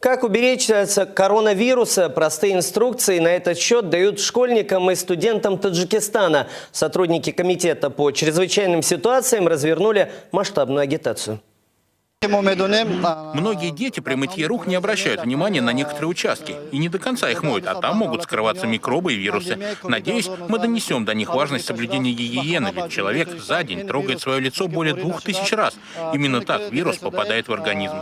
Как уберечься от коронавируса? Простые инструкции на этот счет дают школьникам и студентам Таджикистана. Сотрудники комитета по чрезвычайным ситуациям развернули масштабную агитацию. Многие дети при мытье рук не обращают внимания на некоторые участки и не до конца их моют, а там могут скрываться микробы и вирусы. Надеюсь, мы донесем до них важность соблюдения гигиены, ведь человек за день трогает свое лицо более 2000 раз. Именно так вирус попадает в организм.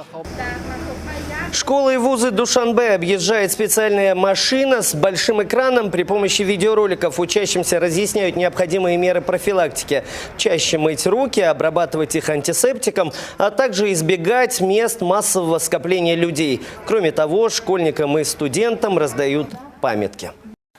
Школы и вузы Душанбе объезжает специальная машина с большим экраном. При помощи видеороликов учащимся разъясняют необходимые меры профилактики. Чаще мыть руки, обрабатывать их антисептиком, а также избегать мест массового скопления людей. Кроме того, школьникам и студентам раздают памятки.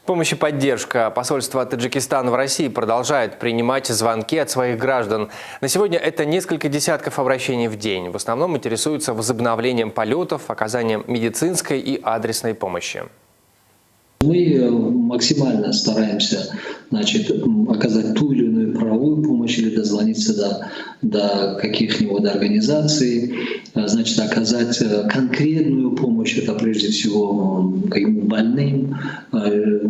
Помощь и поддержка. Посольство Таджикистана в России продолжает принимать звонки от своих граждан. На сегодня это несколько десятков обращений в день. В основном интересуются возобновлением полетов, оказанием медицинской и адресной помощи. Мы максимально стараемся, оказать ту или иную правовую помощь или дозвониться до каких-нибудь организаций, оказать конкретную помощь, это прежде всего больным,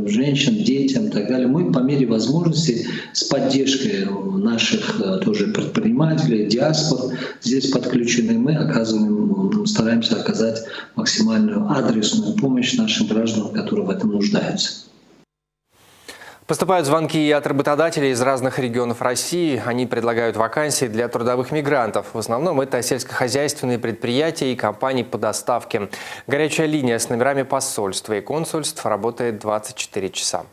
женщинам, детям и так далее. Мы по мере возможности с поддержкой наших тоже предпринимателей, диаспор здесь подключены, мы стараемся оказать максимальную адресную помощь нашим гражданам, которые в этом нуждаются. Поступают звонки и от работодателей из разных регионов России. Они предлагают вакансии для трудовых мигрантов. В основном это сельскохозяйственные предприятия и компании по доставке. Горячая линия с номерами посольства и консульств работает 24 часа.